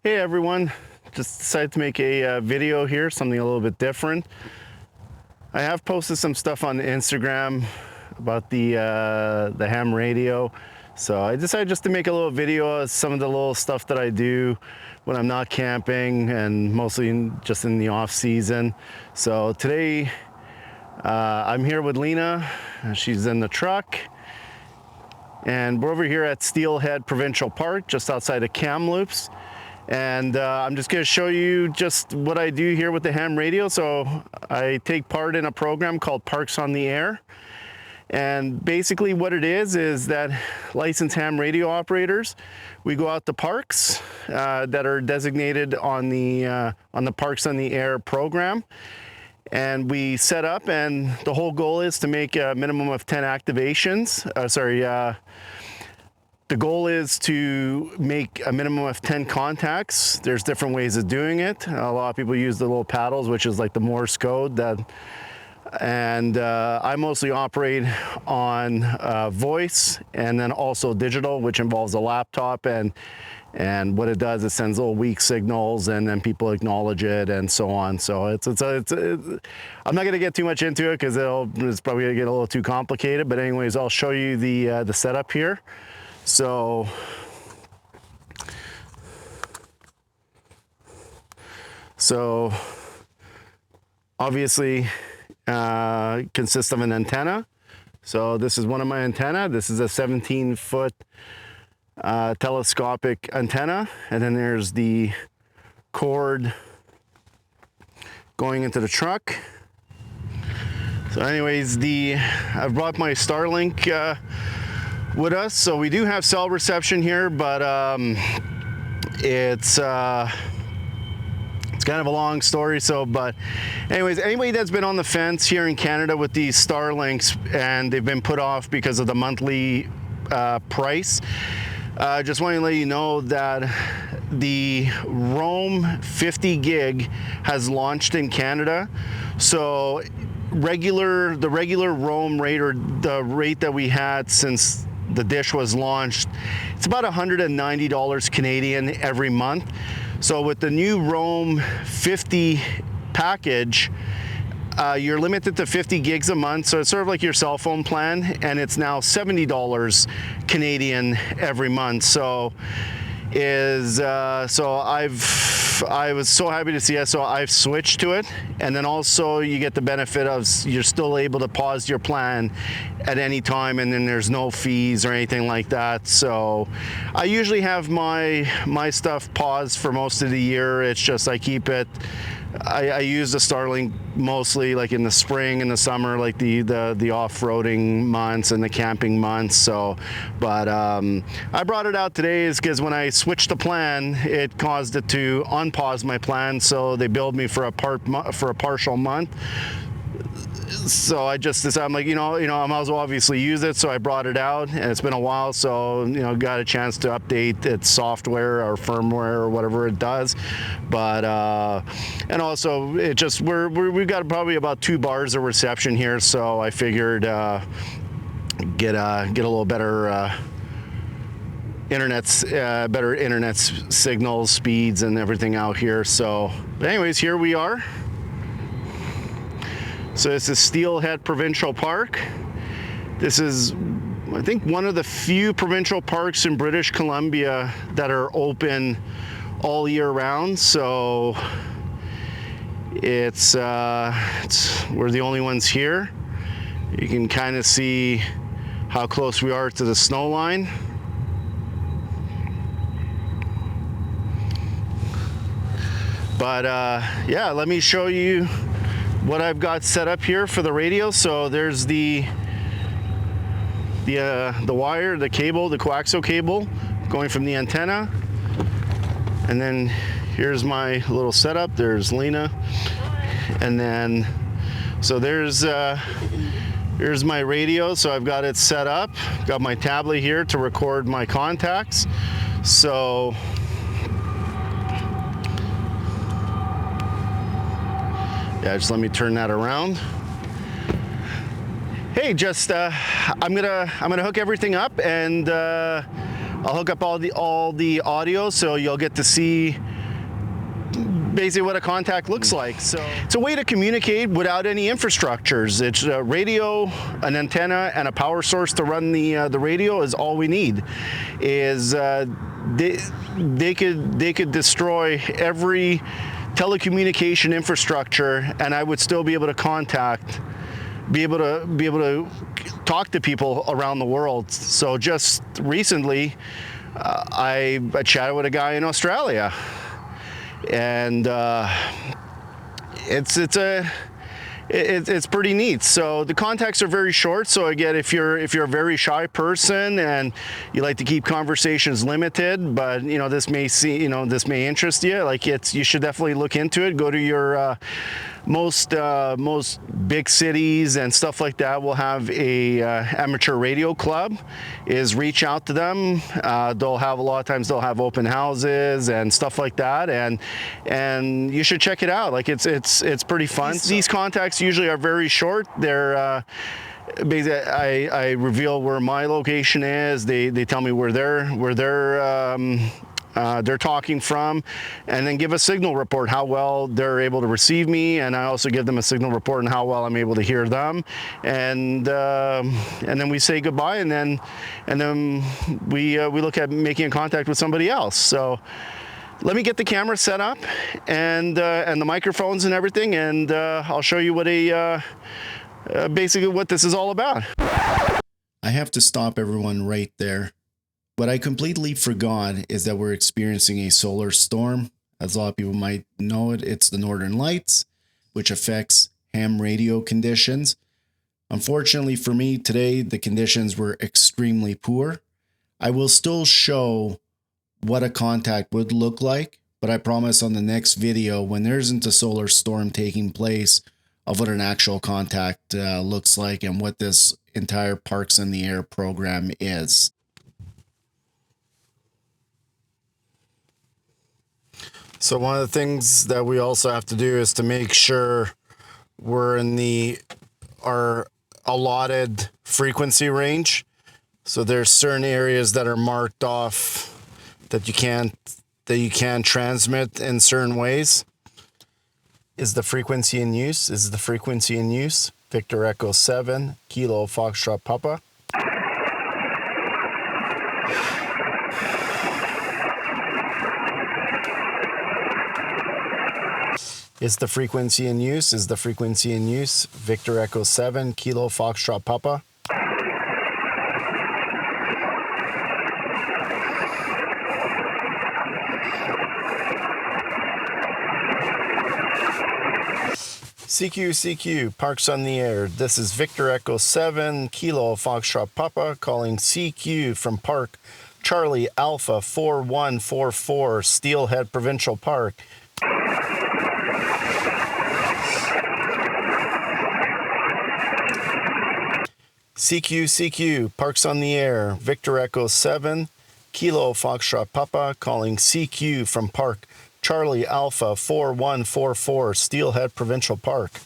Hey everyone, just decided to make a video here, something a little bit different. I have posted some stuff on Instagram about the ham radio, so I decided just to make a little video of some of the little stuff that I do when I'm not camping and mostly just in the off season. So today I'm here with Lena. She's in the truck. And we're over here at Steelhead Provincial Park, just outside of Kamloops. And I'm just going to show you just what I do here with the ham radio. So I take part in a program called Parks on the Air. And basically what it is that licensed ham radio operators, we go out to parks that are designated on the Parks on the Air program. And we set up, and the whole goal is to make a minimum of 10 activations. The goal is to make a minimum of 10 contacts. There's different ways of doing it. A lot of people use the little paddles, which is like the Morse code. And I mostly operate on voice and then also digital, which involves a laptop. And what it does, it sends little weak signals, and then people acknowledge it, and so on. So I'm not going to get too much into it because it's probably going to get a little too complicated. But anyways, I'll show you the setup here. So obviously consists of an antenna. So this is one of my antenna. This is a 17-foot telescopic antenna, and then there's the cord going into the truck. So anyways, I've brought my Starlink with us. So we do have cell reception here, but it's kind of a long story. But anyways, anybody that's been on the fence here in Canada with these Starlinks and they've been put off because of the monthly price, just want to let you know that the Roam 50 gig has launched in Canada. So the regular Roam rate, or the rate that we had since the dish was launched, it's about $190 Canadian every month. So with the new Roam 50 package, you're limited to 50 gigs a month, so it's sort of like your cell phone plan, and it's now $70 Canadian every month. So I was so happy to see it, so I've switched to it. And then also you get the benefit of you're still able to pause your plan at any time, and then there's no fees or anything like that. So I usually have my stuff paused for most of the year. It's just I keep it. I use the Starlink mostly like in the spring and the summer, like the off-roading months and the camping months. So, but I brought it out today is because when I switched the plan, it caused it to unpause my plan. So they billed me for a partial month. So I just decided, I'm like, I might as well obviously use it. So I brought it out, and it's been a while. So, got a chance to update its software or firmware or whatever it does. But, and also it just, we've got probably about 2 bars of reception here. So I figured, get a little better, better internet signals, speeds and everything out here. So, but anyways, here we are. So this is Steelhead Provincial Park. This is, I think, one of the few provincial parks in British Columbia that are open all year round. So we're the only ones here. You can kind of see how close we are to the snow line. But yeah, let me show you what I've got set up here for the radio. So there's the wire, the cable, the coaxial cable going from the antenna. And then here's my little setup. There's Lena. And then, so here's my radio. So I've got it set up. Got my tablet here to record my contacts. So yeah, just let me turn that around. Hey, just I'm gonna hook everything up, and I'll hook up all the audio, so you'll get to see basically what a contact looks like. So it's a way to communicate without any infrastructures. It's a radio, an antenna, and a power source to run the radio is all we need. Is they could destroy every telecommunication infrastructure, and I would still be able to be able to talk to people around the world. So just recently, I chatted with a guy in Australia, and it's pretty neat. So the contacts are very short. So again, if you're a very shy person and you like to keep conversations limited, but this may interest you. Like you should definitely look into it. Go to your most big cities and stuff like that will have a amateur radio club. Is reach out to them. They'll have a lot of times they'll have open houses and stuff like that, and you should check it out. Like it's pretty fun. These contacts usually are very short. They're basically I reveal where my location is. They tell me where they're talking from, and then give a signal report how well they're able to receive me, and I also give them a signal report on how well I'm able to hear them, and then we say goodbye, and then we look at making contact with somebody else. So let me get the camera set up and the microphones and everything, and I'll show you what basically what this is all about. I have to stop everyone right there. What I completely forgot is that we're experiencing a solar storm. As a lot of people might know it, it's the Northern Lights, which affects ham radio conditions. Unfortunately for me today, the conditions were extremely poor. I will still show what a contact would look like, but I promise on the next video, when there isn't a solar storm taking place, of what an actual contact looks like and what this entire Parks in the Air program is. So one of the things that we also have to do is to make sure we're in our allotted frequency range. So there's certain areas that are marked off that you can transmit in certain ways. Is the frequency in use? Is the frequency in use? Victor Echo 7, Kilo Foxtrot Papa. Is the frequency in use? Is the frequency in use? Victor Echo 7, Kilo Foxtrot Papa. CQ, Parks on the Air. This is Victor Echo 7, Kilo Foxtrot Papa, calling CQ from Park Charlie Alpha 4144, Steelhead Provincial Park. CQ, Parks on the Air, Victor Echo 7, Kilo Foxtrot Papa, calling CQ from Park Charlie Alpha 4144, Steelhead Provincial Park.